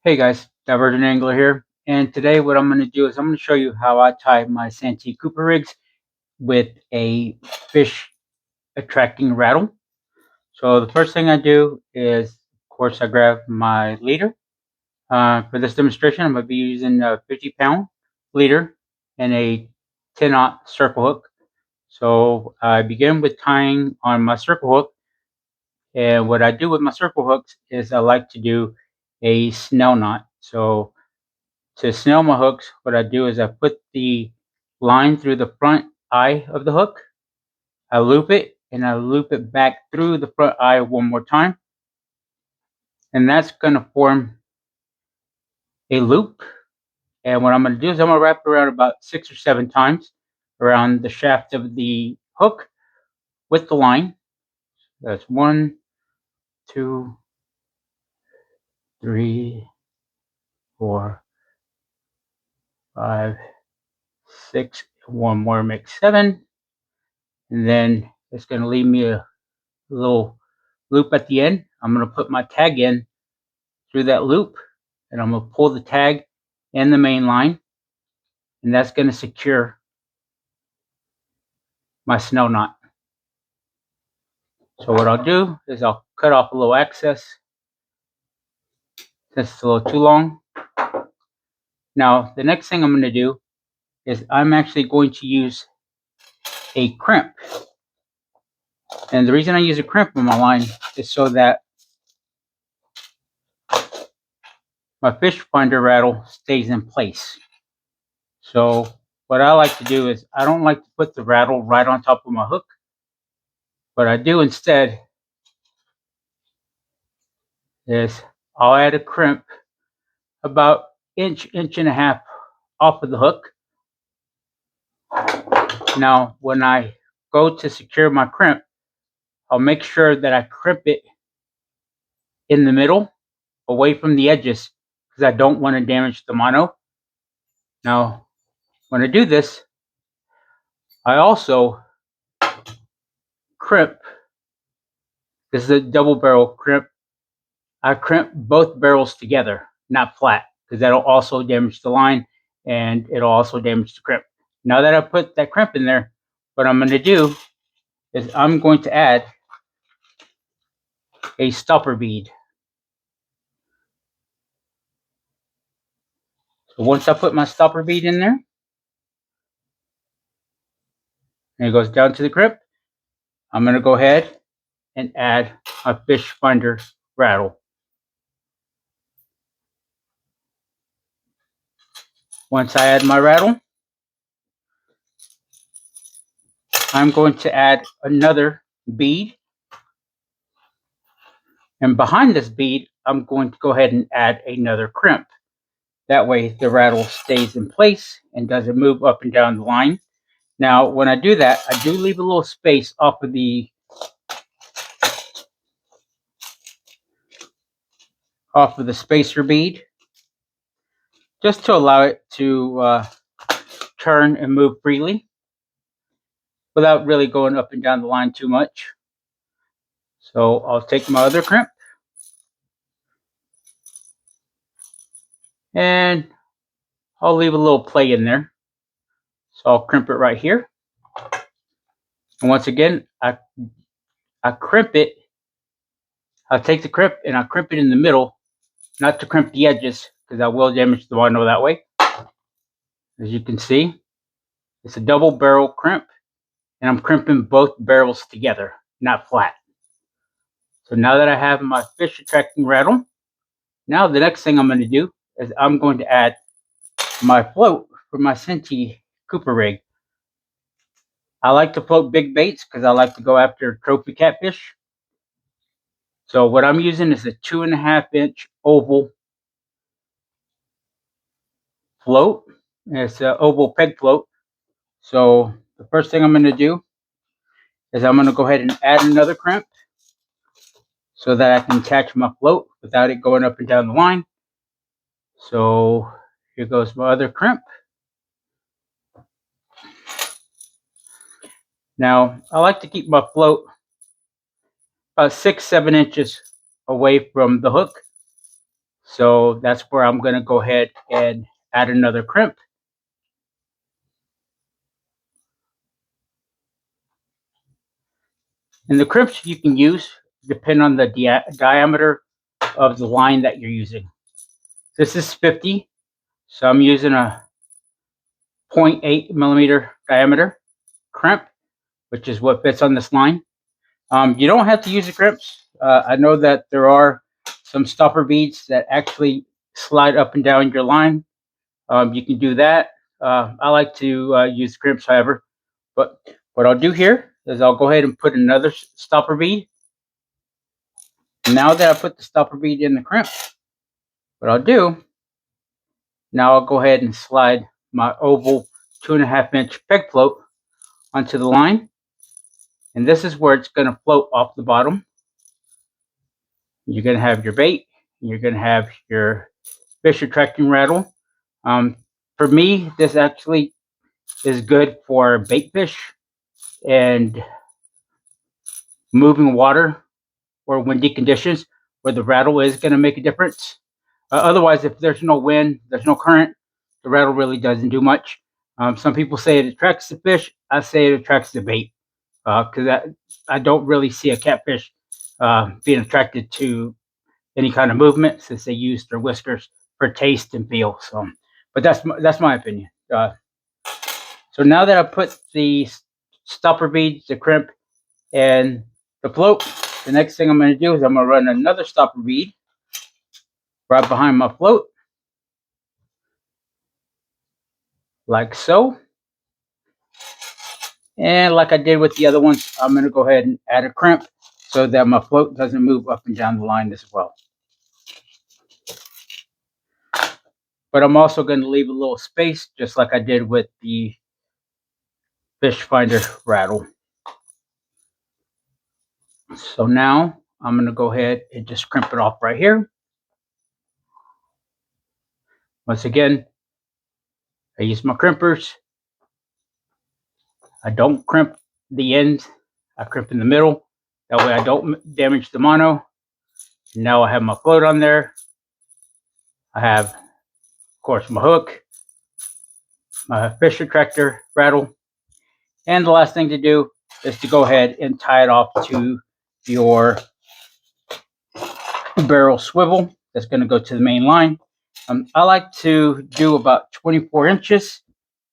Hey guys, Divergent Angler here, and today what I'm going to do is I'm going to show you how I tie my Santee Cooper rigs with a fish attracting rattle. So the first thing I do is, of course, I grab my leader. For this demonstration, I'm going to be using a 50-pound leader and a 10-aught circle hook. So I begin with tying on my circle hook, and what I do with my circle hooks is I like to do a snell knot. So to snell my hooks, what I do is I put the line through the front eye of the hook, I loop it, and I loop it back through the front eye one more time, and that's going to form a loop. And what I'm going to do is I'm going to wrap it around about 6 or 7 times around the shaft of the hook with the line. That's 1, 2, 3, 4, 5, 6. One more makes 7, and then it's going to leave me a little loop at the end. I'm going to put my tag in through that loop, and I'm going to pull the tag and the main line, and that's going to secure my snell knot. So what I'll do is I'll cut off a little excess since it's a little too long. Now the next thing I'm going to do is I'm actually going to use a crimp, and the reason I use a crimp on my line is so that my fish finder rattle stays in place. So what I like to do is I don't like to put the rattle right on top of my hook. What I do instead is I'll add a crimp about inch and a half off of the hook. Now when I go to secure my crimp, I'll make sure that I crimp it in the middle, away from the edges, because I don't want to damage the mono. Now when I do this, I also crimp. This is a double barrel crimp. I crimp both barrels together, not flat, because that'll also damage the line and it'll also damage the crimp. Now that I put that crimp in there, what I'm going to do is I'm going to add a stopper bead. So once I put my stopper bead in there, and it goes down to the crimp, I'm going to go ahead and add a fish finder rattle. Once I add my rattle, I'm going to add another bead, and behind this bead I'm going to go ahead and add another crimp. That way the rattle stays in place and doesn't move up and down the line. Now when I do that, I do leave a little space off of the spacer bead, just to allow it to turn and move freely without really going up and down the line too much. So I'll take my other crimp and I'll leave a little play in there. So I'll crimp it right here. And once again, I crimp it. I'll take the crimp and I'll crimp it in the middle, not to crimp the edges, because I will damage the mono that way. As you can see, it's a double barrel crimp, and I'm crimping both barrels together, not flat. So now that I have my fish attracting rattle, now the next thing I'm going to do is I'm going to add my float for my Santee Cooper Rig. I like to float big baits because I like to go after trophy catfish. So what I'm using is a 2.5-inch oval float. It's an oval peg float. So the first thing I'm going to do is I'm going to go ahead and add another crimp so that I can attach my float without it going up and down the line. So here goes my other crimp. Now I like to keep my float about 6-7 inches away from the hook, So that's where I'm going to go ahead and add another crimp. And the crimps you can use depend on the diameter of the line that you're using. This is 50, so I'm using a 0.8 millimeter diameter crimp, which is what fits on this line. You don't have to use the crimps. I know that there are some stopper beads that actually slide up and down your line. You can do that. I like to use crimps, however. But what I'll do here is I'll go ahead and put another stopper bead. Now that I put the stopper bead in the crimp, what I'll do, now I'll go ahead and slide my oval 2.5 inch peg float onto the line. And this is where it's going to float off the bottom. You're going to have your bait. You're going to have your fish attracting rattle. For me, this actually is good for bait fish and moving water or windy conditions where the rattle is going to make a difference. Otherwise, if there's no wind, there's no current, the rattle really doesn't do much. Some people say it attracts the fish. I say it attracts the bait because I don't really see a catfish being attracted to any kind of movement since they use their whiskers for taste and feel. So, but that's my opinion. So now that I put the stopper beads, the crimp, and the float, the next thing I'm going to do is I'm going to run another stopper bead right behind my float, like so. And like I did with the other ones, I'm going to go ahead and add a crimp so that my float doesn't move up and down the line as well. But I'm also going to leave a little space, just like I did with the fish finder rattle. So now I'm going to go ahead and just crimp it off right here. Once again, I use my crimpers. I don't crimp the ends. I crimp in the middle. That way I don't damage the mono. Now I have my float on there. I have, of course, my hook, my fish attractor rattle. And the last thing to do is to go ahead and tie it off to your barrel swivel that's going to go to the main line. I like to do about 24 inches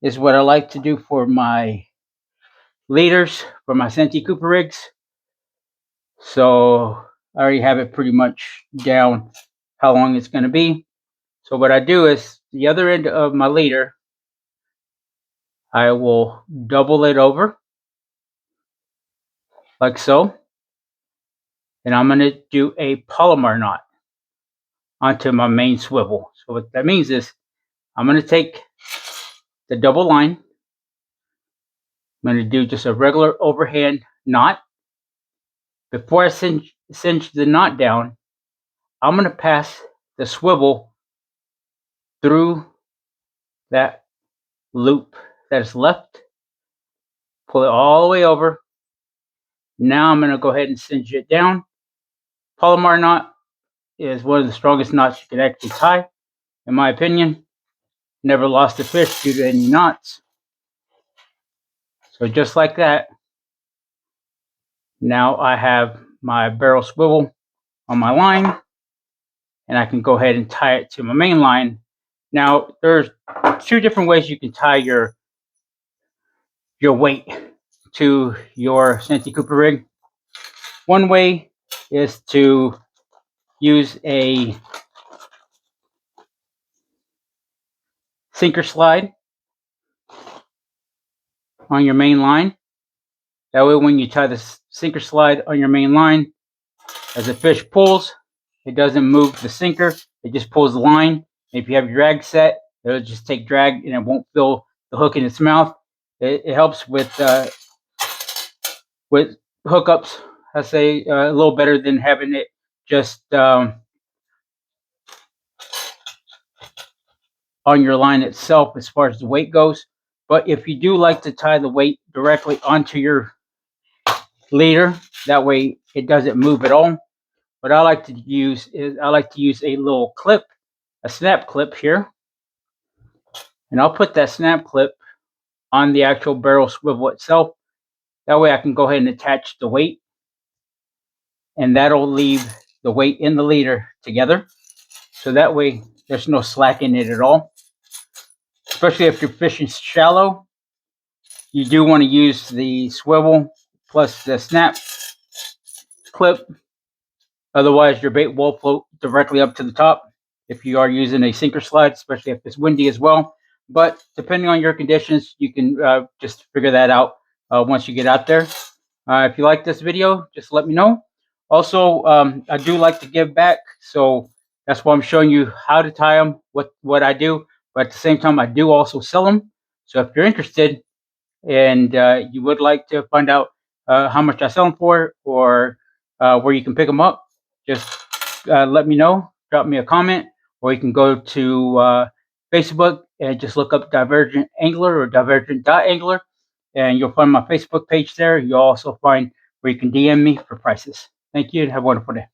is what I like to do for my leaders, for my Santee Cooper rigs. So I already have it pretty much down how long it's going to be. So what I do is the other end of my leader, I will double it over like so. And I'm going to do a Palomar knot onto my main swivel. So what that means is I'm going to take the double line. I'm going to do just a regular overhand knot. Before I cinch the knot down, I'm going to pass the swivel through that loop that is left. Pull it all the way over. Now I'm going to go ahead and cinch it down. Palomar knot is one of the strongest knots you can actually tie, in my opinion. Never lost a fish due to any knots. So just like that, now I have my barrel swivel on my line, and I can go ahead and tie it to my main line. Now, there's two different ways you can tie your weight to your Santee Cooper rig. One way is to use a sinker slide on your main line. That way when you tie the sinker slide on your main line, as the fish pulls, it doesn't move the sinker, it just pulls the line. If you have your drag set, it'll just take drag and it won't fill the hook in its mouth. It helps with hookups, I say, a little better than having it just on your line itself as far as the weight goes. But if you do like to tie the weight directly onto your leader, that way it doesn't move at all. what I like to use is I like to use a little clip, a snap clip here, and I'll put that snap clip on the actual barrel swivel itself. That way I can go ahead and attach the weight, and that'll leave the weight in the leader together. So that way there's no slack in it at all. Especially if you're fishing shallow, you do want to use the swivel plus the snap clip. Otherwise, your bait will float directly up to the top if you are using a sinker slide, especially if it's windy as well. But depending on your conditions, you can just figure that out once you get out there. If you like this video, just let me know. Also, I do like to give back, so that's why I'm showing you how to tie them, what I do. But at the same time, I do also sell them. So if you're interested and you would like to find out how much I sell them for, or where you can pick them up, just let me know. Drop me a comment, or you can go to Facebook and just look up Divergent Angler or Divergent.angler, and you'll find my Facebook page there. You'll also find where you can DM me for prices. Thank you and have a wonderful day.